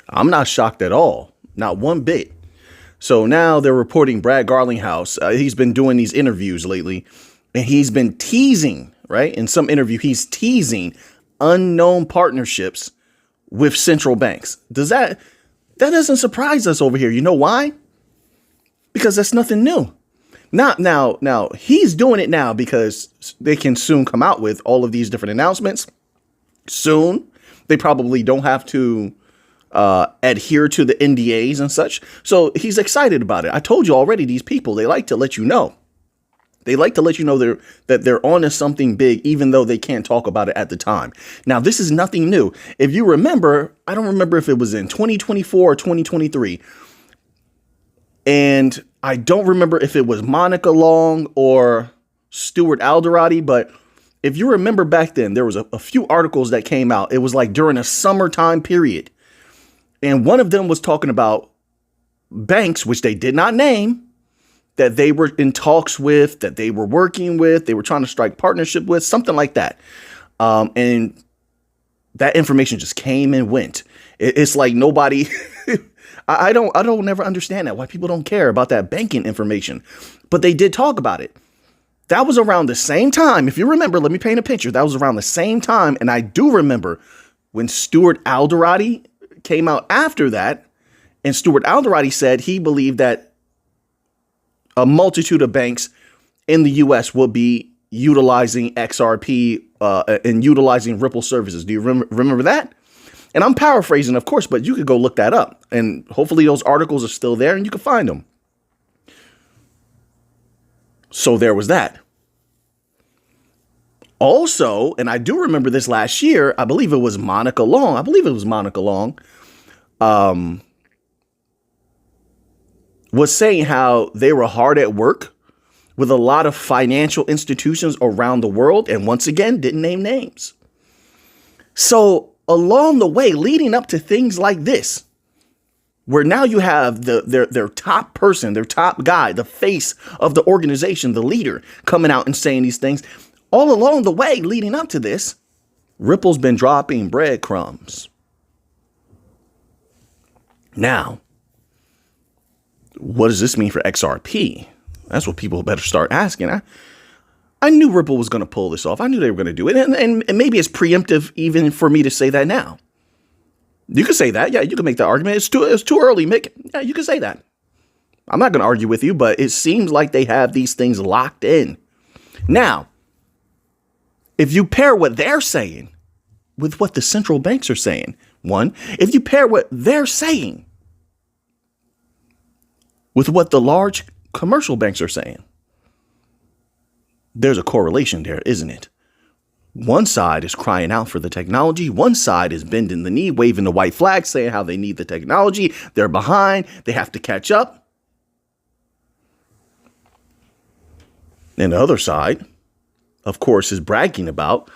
I'm not shocked at all. Not one bit. So now they're reporting Brad Garlinghouse. He's been doing these interviews lately, and he's been teasing, right? In some interview, he's teasing unknown partnerships with central banks. That doesn't surprise us over here. You know why? Because that's nothing new. Now he's doing it now because they can soon come out with all of these different announcements. Soon, they probably don't have to adhere to the NDAs and such. So he's excited about it. I told you already, these people, they like to let you know. They like to let you know that they're on to something big, even though they can't talk about it at the time. Now, this is nothing new. If you remember, I don't remember if it was in 2024 or 2023. And I don't remember if it was Monica Long or Stuart Alderati, but if you remember back then, there was a few articles that came out. It was like during a summertime period. And one of them was talking about banks, which they did not name, that they were in talks with, that they were working with, they were trying to strike partnership with, something like that. And that information just came and went. It's like nobody, I don't never understand that, why people don't care about that banking information, but they did talk about it. That was around the same time. If you remember, let me paint a picture. That was around the same time. And I do remember when Stuart Alderati came out after that, and Stuart Alderati said he believed that a multitude of banks in the U.S. will be utilizing XRP and utilizing Ripple services. Do you remember that? And I'm paraphrasing, of course, but you could go look that up. And hopefully those articles are still there and you can find them. So there was that. Also, and I do remember this last year, I believe it was Monica Long. Was saying how they were hard at work with a lot of financial institutions around the world. And once again, didn't name names. So along the way, leading up to things like this, where now you have their top person, their top guy, the face of the organization, the leader, coming out and saying these things. All along the way, leading up to this, Ripple's been dropping breadcrumbs. Now, what does this mean for XRP? That's what people better start asking. I knew Ripple was going to pull this off. I knew they were going to do it. And maybe it's preemptive even for me to say that now. You could say that. Yeah, you can make that argument. It's too early, Mick. Yeah, you can say that. I'm not going to argue with you, but it seems like they have these things locked in. Now, if you pair what they're saying with what the central banks are saying, if you pair what they're saying with what the large commercial banks are saying, there's a correlation there, isn't it? One side is crying out for the technology. One side is bending the knee, waving the white flag, saying how they need the technology. They're behind. They have to catch up. And the other side, of course, is bragging about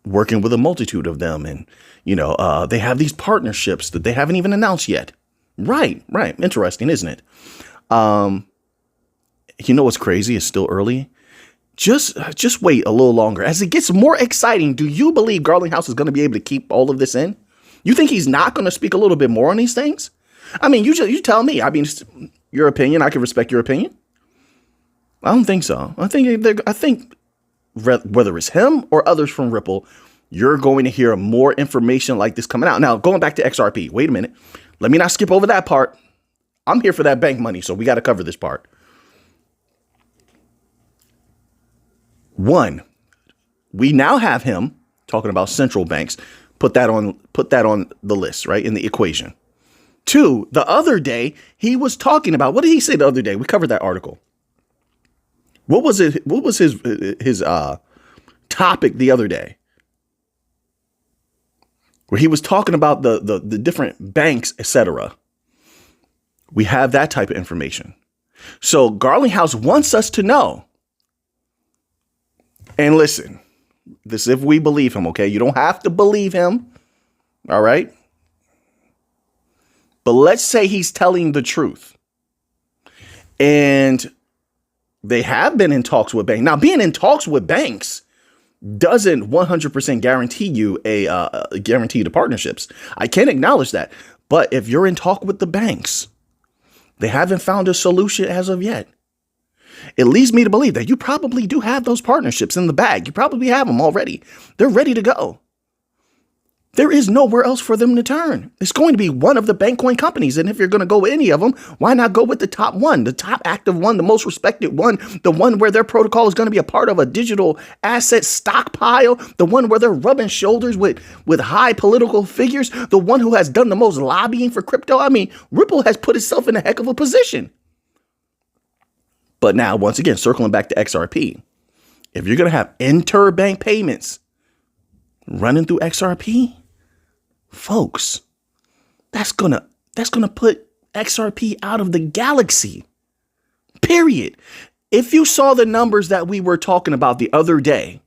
working with a multitude of them. And, they have these partnerships that they haven't even announced yet. Right. Interesting, isn't it? You know what's crazy? It's still early. Just wait a little longer. As it gets more exciting, do you believe Garlinghouse is going to be able to keep all of this in? You think he's not going to speak a little bit more on these things? I mean, you tell me. I mean, your opinion. I can respect your opinion. I don't think so. I think whether it's him or others from Ripple, you're going to hear more information like this coming out. Now, going back to XRP. Wait a minute. Let me not skip over that part. I'm here for that bank money, so we got to cover this part. One, we now have him talking about central banks. Put that on the list, right, in the equation. Two, the other day he was talking about, what did he say the other day? We covered that article. What was it? What was his topic the other day? Where he was talking about the different banks, etc. We have that type of information. So Garlinghouse wants us to know. And listen, this is if we believe him, okay? You don't have to believe him, all right? But let's say he's telling the truth. And they have been in talks with banks. Now, being in talks with banks doesn't 100% guarantee you a guarantee to partnerships. I can acknowledge that. But if you're in talk with the banks, they haven't found a solution as of yet. It leads me to believe that you probably do have those partnerships in the bag. You probably have them already. They're ready to go. There is nowhere else for them to turn. It's going to be one of the bank coin companies. And if you're going to go with any of them, why not go with the top one, the top active one, the most respected one, the one where their protocol is going to be a part of a digital asset stockpile, the one where they're rubbing shoulders with high political figures, the one who has done the most lobbying for crypto. I mean, Ripple has put itself in a heck of a position. But now, once again, circling back to XRP, if you're going to have interbank payments running through XRP, folks, that's gonna put XRP out of the galaxy. Period. If you saw the numbers that we were talking about the other day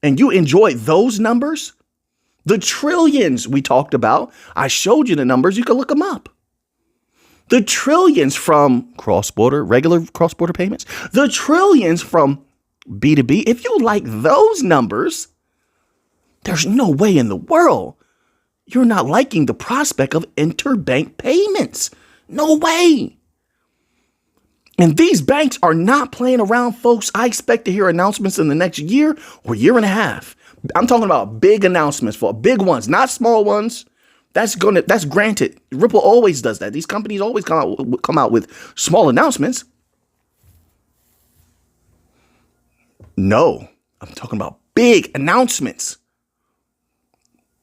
and you enjoyed those numbers, the trillions we talked about, I showed you the numbers, you can look them up. The trillions from regular cross-border payments, the trillions from B2B. If you like those numbers, there's no way in the world you're not liking the prospect of interbank payments. No way. And these banks are not playing around, folks. I expect to hear announcements in the next year or year and a half. I'm talking about big announcements, for big ones, not small ones. That's granted. Ripple always does that. These companies always come out with small announcements. No, I'm talking about big announcements.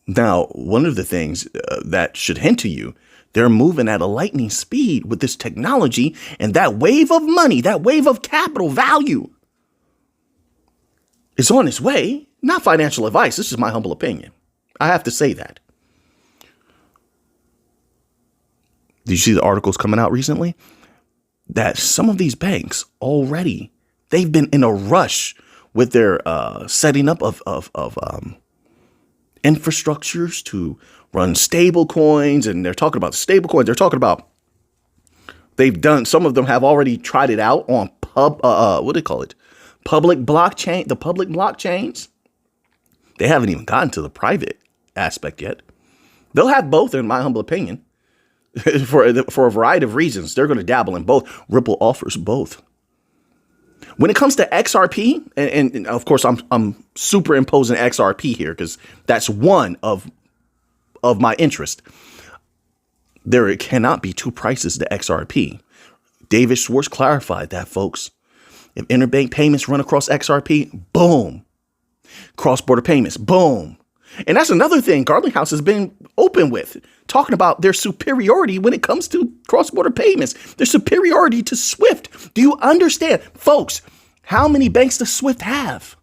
Now, one of the things that should hint to you, they're moving at a lightning speed with this technology, and that wave of money, that wave of capital value is on its way. Not financial advice. This is my humble opinion. I have to say that. Did you see the articles coming out recently? That some of these banks already, they've been in a rush with their setting up of infrastructures to run stable coins. And they're talking about stable coins. They're talking about, some of them have already tried it out on public blockchain, the public blockchains. They haven't even gotten to the private aspect yet. They'll have both, in my humble opinion. For a variety of reasons, they're going to dabble in both. Ripple offers both. When it comes to XRP, and of course, I'm superimposing XRP here because that's one of my interest. There cannot be two prices to XRP. David Schwartz clarified that, folks. If interbank payments run across XRP, boom. Cross-border payments, boom. And that's another thing Garling House has been open with, talking about their superiority when it comes to cross-border payments, their superiority to SWIFT. Do you understand, folks, how many banks does SWIFT have?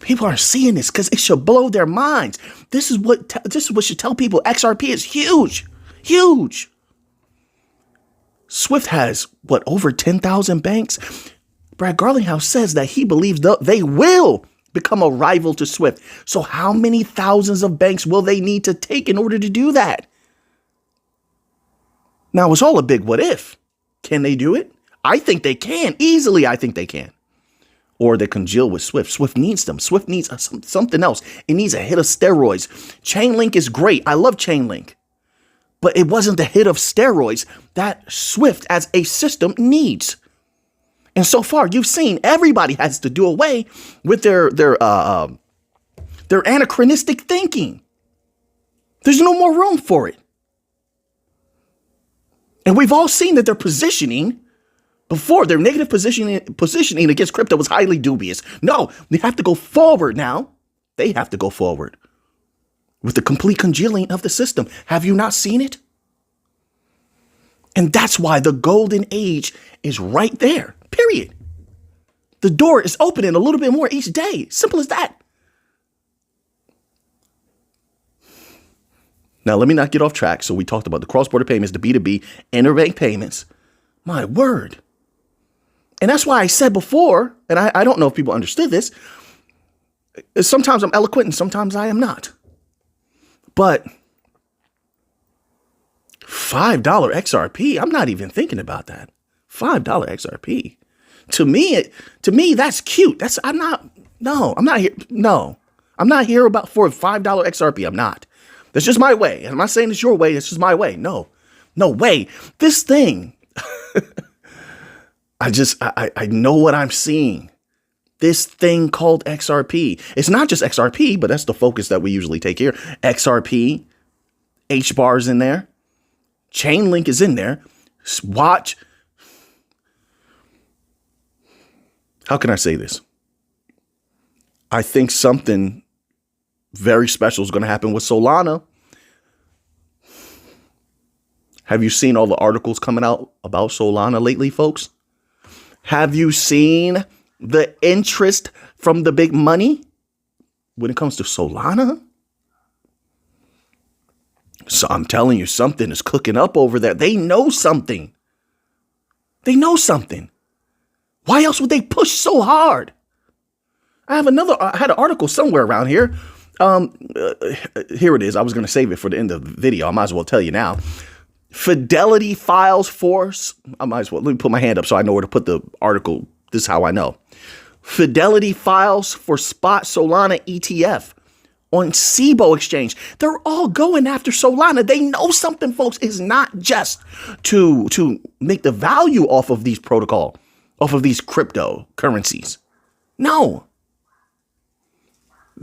People aren't seeing this because it should blow their minds. This is what should tell people XRP is huge, huge. SWIFT has, over 10,000 banks? Brad Garlinghouse says that he believes they will become a rival to SWIFT. So how many thousands of banks will they need to take in order to do that? Now, it's all a big what if. Can they do it? I think they can. Easily, I think they can. Or they congeal with SWIFT. SWIFT needs them. SWIFT needs something else. It needs a hit of steroids. Chainlink is great. I love Chainlink. But it wasn't the hit of steroids that SWIFT as a system needs. And so far, you've seen everybody has to do away with their anachronistic thinking. There's no more room for it. And we've all seen that their positioning before, their negative positioning against crypto was highly dubious. No, they have to go forward now. They have to go forward with the complete congealing of the system. Have you not seen it? And that's why the golden age is right there. Period. The door is opening a little bit more each day. Simple as that. Now, let me not get off track. So we talked about the cross-border payments, the B2B, interbank payments. My word. And that's why I said before, and I don't know if people understood this, sometimes I'm eloquent and sometimes I am not. But $5 XRP, I'm not even thinking about that. $5 XRP. To me, that's cute. I'm not here for $5 XRP. I'm not. That's just my way. I'm not saying it's your way. It's just my way. No way. This thing, I know what I'm seeing. This thing called XRP. It's not just XRP, but that's the focus that we usually take here. XRP, HBAR is in there. Chainlink is in there. Watch. How can I say this? I think something very special is going to happen with Solana. Have you seen all the articles coming out about Solana lately, folks? Have you seen the interest from the big money when it comes to Solana? So I'm telling you, something is cooking up over there. They know something. They know something. Why else would they push so hard? I had an article somewhere around here. Here it is. I was going to save it for the end of the video. I might as well tell you now. Fidelity files for, let me put my hand up so I know where to put the article. This is how I know. Fidelity files for spot Solana ETF on SIBO exchange. They're all going after Solana. They know something, folks. It's not just to make the value off of these protocol, off of these cryptocurrencies. No.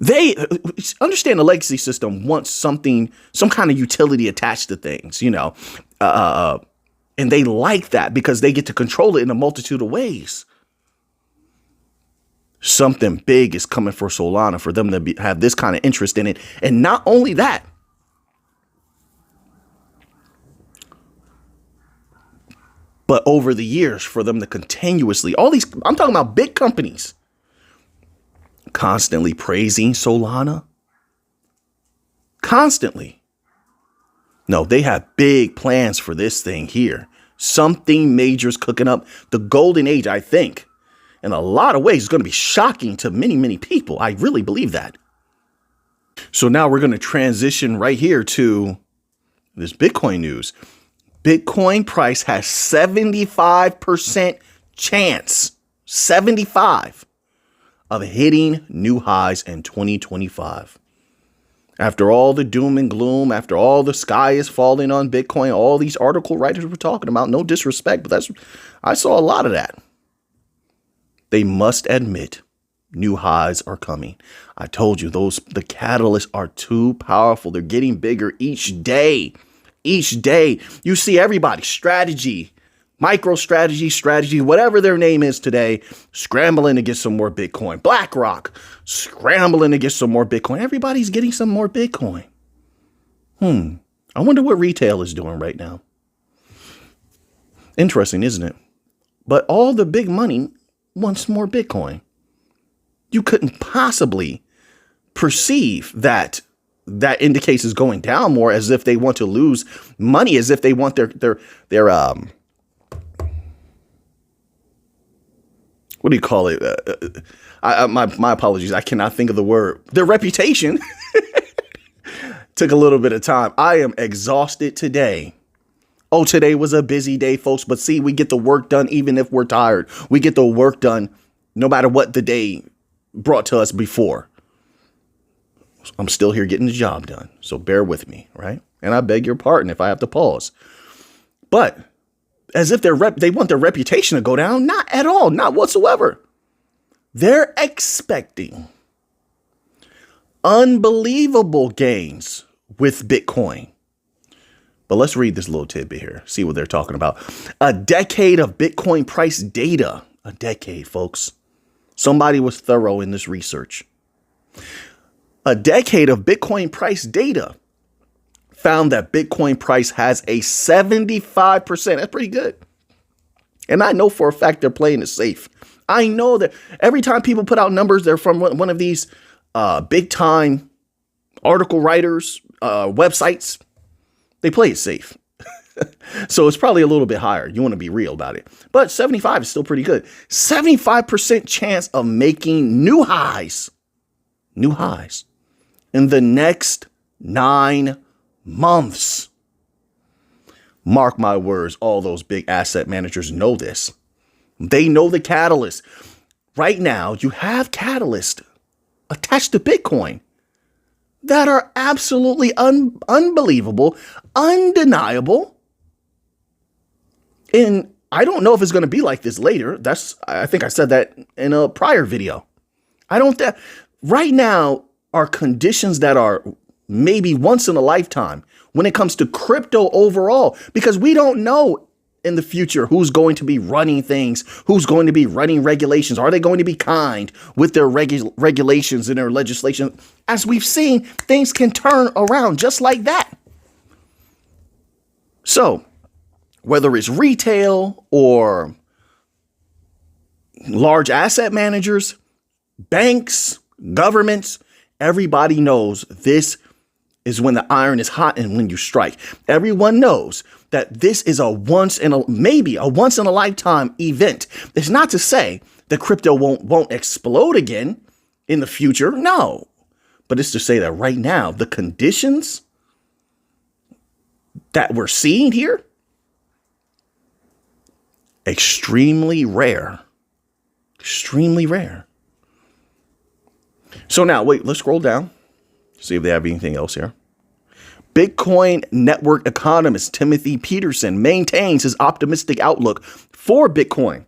They understand the legacy system wants some kind of utility attached to things, and they like that because they get to control it in a multitude of ways. Something big is coming for Solana for them to have this kind of interest in it. And not only that, but over the years for them to continuously, I'm talking about big companies, constantly praising Solana. Constantly. No, they have big plans for this thing here. Something major is cooking up. The golden age, I think, in a lot of ways, is going to be shocking to many, many people. I really believe that. So now we're going to transition right here to this Bitcoin news. Bitcoin price has 75% chance, 75, of hitting new highs in 2025. After all the doom and gloom, after all the sky is falling on Bitcoin, all these article writers were talking about, no disrespect, but I saw a lot of that. They must admit new highs are coming. I told you the catalysts are too powerful. They're getting bigger each day. Each day you see everybody, strategy, strategy, whatever their name is today, scrambling to get some more Bitcoin. BlackRock, scrambling to get some more Bitcoin. Everybody's getting some more Bitcoin. I wonder what retail is doing right now. Interesting, isn't it? But all the big money wants more Bitcoin. You couldn't possibly perceive that indicates is going down more, as if they want to lose money, as if they want their what do you call it? My apologies. I cannot think of the word. Their reputation. Took a little bit of time. I am exhausted today. Oh, today was a busy day, folks. But see, we get the work done even if we're tired. We get the work done no matter what the day brought to us before. I'm still here getting the job done. So bear with me, right? And I beg your pardon if I have to pause. But as if they want their reputation to go down. Not at all. Not whatsoever. They're expecting unbelievable gains with Bitcoin. But let's read this little tidbit here. See what they're talking about. A decade of Bitcoin price data. A decade, folks. Somebody was thorough in this research. A decade of Bitcoin price data found that Bitcoin price has a 75%. That's pretty good. And I know for a fact they're playing it safe. I know that every time people put out numbers, they're from one of these big time article writers, websites. They play it safe. So it's probably a little bit higher. You want to be real about it. But 75 is still pretty good. 75% chance of making new highs in the next 9 months. Mark my words, all those big asset managers know this. They know the catalyst. Right now, you have catalyst attached to Bitcoin. that are absolutely unbelievable, undeniable. And I don't know if it's going to be like this later. I think I said that in a prior video. Right now are conditions that are maybe once in a lifetime when it comes to crypto overall, because we don't know in the future who's going to be running things, who's going to be running regulations. Are they going to be kind with their regulations and their legislation? As we've seen, things can turn around just like that. So whether it's retail or large asset managers, banks, governments, everybody knows this is when the iron is hot and when you strike. Everyone knows that this is maybe a once in a lifetime event. It's not to say that crypto won't explode again in the future. No, but it's to say that right now, the conditions that we're seeing here, extremely rare. Extremely rare. So now, wait, let's scroll down. See if they have anything else here. Bitcoin network economist Timothy Peterson maintains his optimistic outlook for Bitcoin.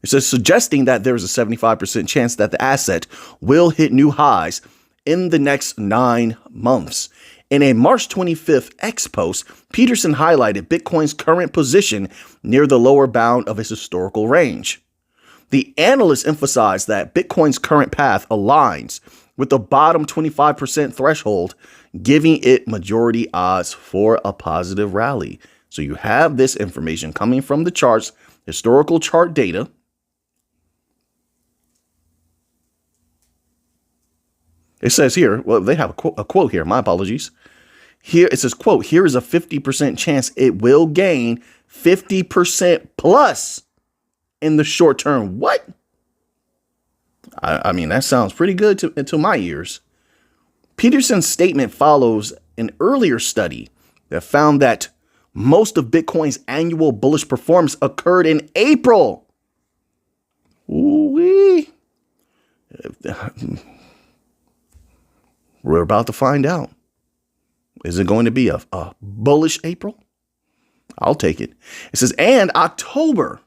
It says, suggesting that there's a 75% chance that the asset will hit new highs in the next 9 months. In a March 25th X post, Peterson highlighted Bitcoin's current position near the lower bound of its historical range. The analyst emphasized that Bitcoin's current path aligns with the bottom 25% threshold, giving it majority odds for a positive rally. So you have this information coming from the charts, historical chart data. It says here, well, they have a quote here. My apologies. Here it says, quote, here is a 50% chance it will gain 50% plus in the short term. What? I mean, that sounds pretty good to my ears. Peterson's statement follows an earlier study that found that most of Bitcoin's annual bullish performance occurred in April. Ooh-wee. We're about to find out. Is it going to be a bullish April? I'll take it. It says, and October,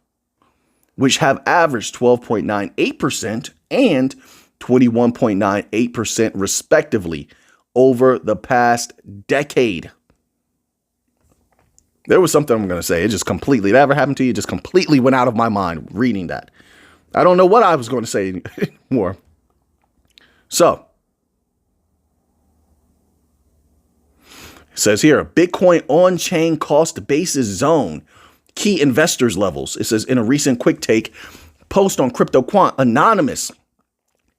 which have averaged 12.98% and 21.98% respectively over the past decade. There was something I'm going to say. It just completely, that ever happened to you? It just completely went out of my mind reading that. I don't know what I was going to say more. So, it says here, Bitcoin on-chain cost basis zone, key investors levels. It says in a recent quick take post on CryptoQuant, anonymous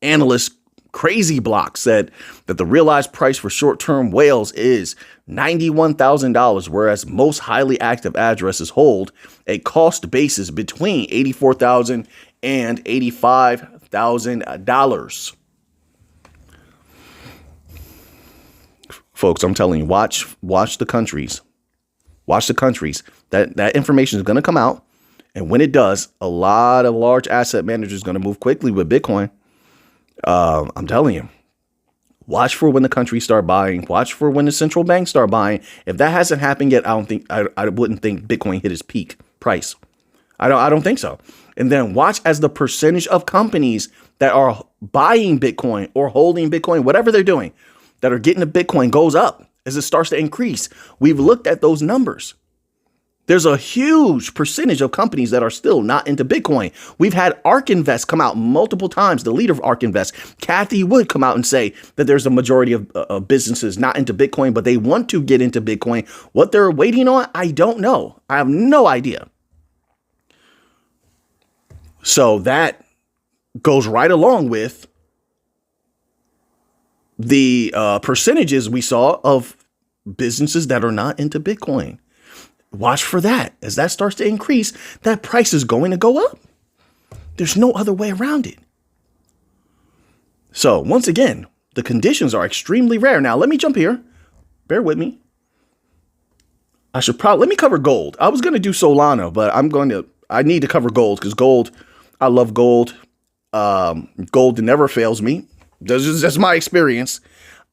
analyst Crazy Block said that the realized price for short-term whales is $91,000, whereas most highly active addresses hold a cost basis between $84,000 and $85,000. Folks, I'm telling you, watch the countries. Watch the countries. That information is going to come out. And when it does, a lot of large asset managers are going to move quickly with Bitcoin. I'm telling you, watch for when the countries start buying. Watch for when the central banks start buying. If that hasn't happened yet, I wouldn't think Bitcoin hit its peak price. I don't think so. And then watch as the percentage of companies that are buying Bitcoin or holding Bitcoin, whatever they're doing, that are getting the Bitcoin goes up as it starts to increase. We've looked at those numbers. There's a huge percentage of companies that are still not into Bitcoin. We've had ARK Invest come out multiple times. The leader of ARK Invest, Kathy Wood, come out and say that there's a majority of businesses not into Bitcoin, but they want to get into Bitcoin. What they're waiting on, I don't know. I have no idea. So that goes right along with the percentages we saw of businesses that are not into Bitcoin. Watch for that. As that starts to increase, that price is going to go up. There's no other way around it. So once again, the conditions are extremely rare. Now, let me jump here. Bear with me. Let me cover gold. I was going to do Solana, but I need to cover gold because gold, I love gold. Gold never fails me. That's my experience.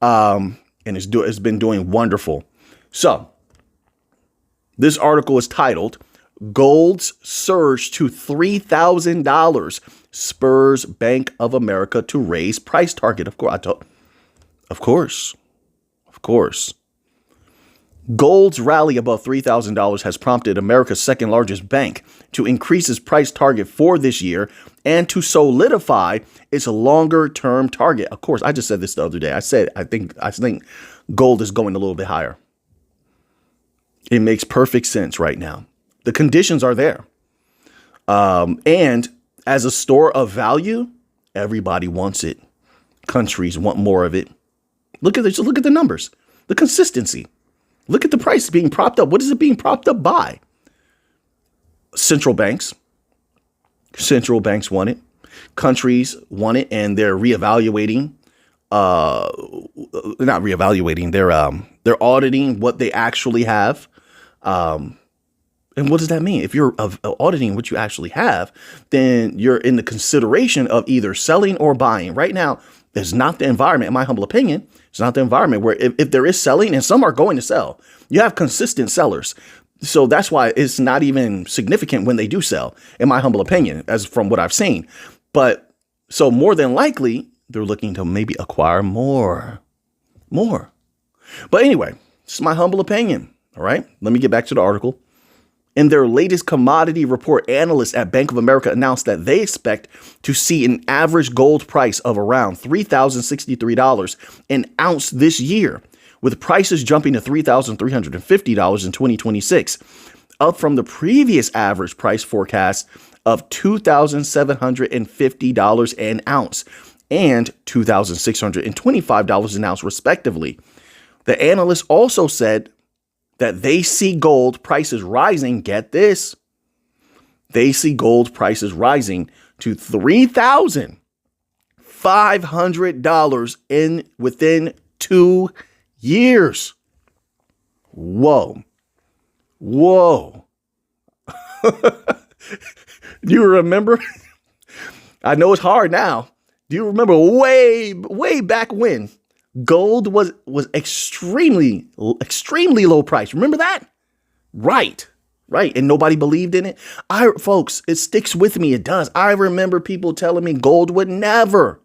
And it's been doing wonderful. So this article is titled "Gold's Surge to $3,000 Spurs Bank of America to Raise Price Target." Of course. Gold's rally above $3,000 has prompted America's second largest bank to increase its price target for this year and to solidify its longer term target. Of course, I just said this the other day. I think gold is going a little bit higher. It makes perfect sense right now. The conditions are there. And as a store of value, everybody wants it. Countries want more of it. Look at this. Look at the numbers, the consistency. Look at the price being propped up. What is it being propped up by? Central banks. Central banks want it. Countries want it, and they're reevaluating. Not reevaluating. They're auditing what they actually have. And what does that mean? If you're auditing what you actually have, then you're in the consideration of either selling or buying. Right now, it's not the environment, in my humble opinion. It's not the environment where if there is selling, and some are going to sell, you have consistent sellers. So that's why it's not even significant when they do sell, in my humble opinion, as from what I've seen. But so more than likely, they're looking to maybe acquire more. But anyway, it's my humble opinion. All right, let me get back to the article. In their latest commodity report, analysts at Bank of America announced that they expect to see an average gold price of around $3,063 an ounce this year, with prices jumping to $3,350 in 2026, up from the previous average price forecast of $2,750 an ounce and $2,625 an ounce, respectively. The analysts also said that they see gold prices rising. Get this. They see gold prices rising to $3,500 within 2 years. Whoa. Do you remember? I know it's hard now. Do you remember way back when gold was extremely low price? Remember that? Right. And nobody believed in it. Folks, it sticks with me. It does. I remember people telling me gold would never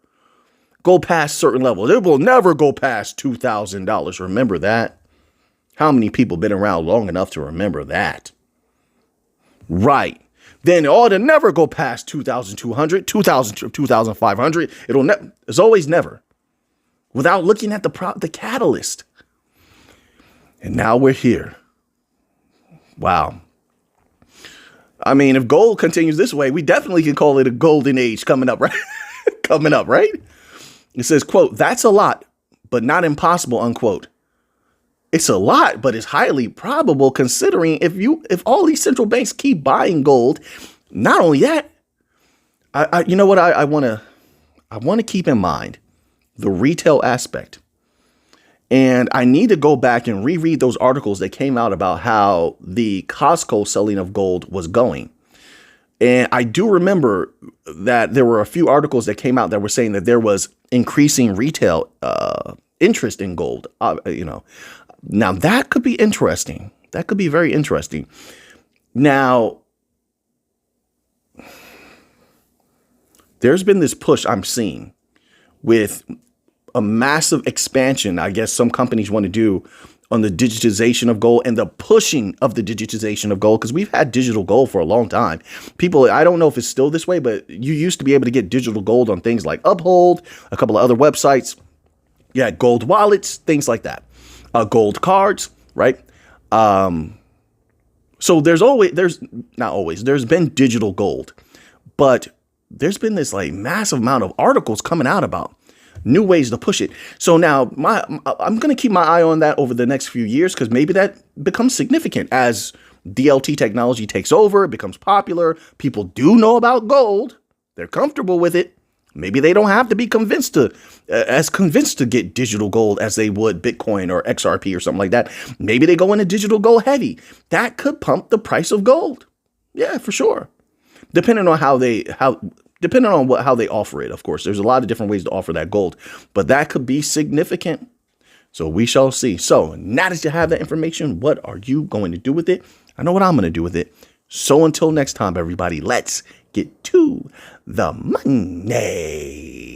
go past certain levels. It will never go past $2,000. Remember that? How many people been around long enough to remember that? Right. Then it ought to never go past 2,200, 2,000, 2,500. It's always never. Without looking at the catalyst. And now we're here. Wow. I mean, if gold continues this way, we definitely can call it a golden age coming up, right? Right? It says, quote, "That's a lot, but not impossible," unquote. It's a lot, but it's highly probable considering if all these central banks keep buying gold. Not only that, you know what I want to keep in mind. The retail aspect. And I need to go back and reread those articles that came out about how the Costco selling of gold was going. And I do remember that there were a few articles that came out that were saying that there was increasing retail interest in gold. Now that could be interesting. That could be very interesting. Now, there's been this push I'm seeing with a massive expansion, I guess some companies want to do on the digitization of gold and the pushing of the digitization of gold, because we've had digital gold for a long time. People, I don't know if it's still this way, but you used to be able to get digital gold on things like Uphold, a couple of other websites. Yeah, gold wallets, things like that. Gold cards, right? So there's been digital gold, but there's been this like massive amount of articles coming out about new ways to push it. So now I'm going to keep my eye on that over the next few years, because maybe that becomes significant as DLT technology takes over, it becomes popular. People do know about gold. They're comfortable with it. Maybe they don't have to be convinced to get digital gold as they would Bitcoin or XRP or something like that. Maybe they go into digital gold heavy. That could pump the price of gold. Yeah, for sure. Depending on how they offer it, of course. There's a lot of different ways to offer that gold, but that could be significant. So we shall see. So now that you have that information, what are you going to do with it? I know what I'm going to do with it. So until next time, everybody, let's get to the money.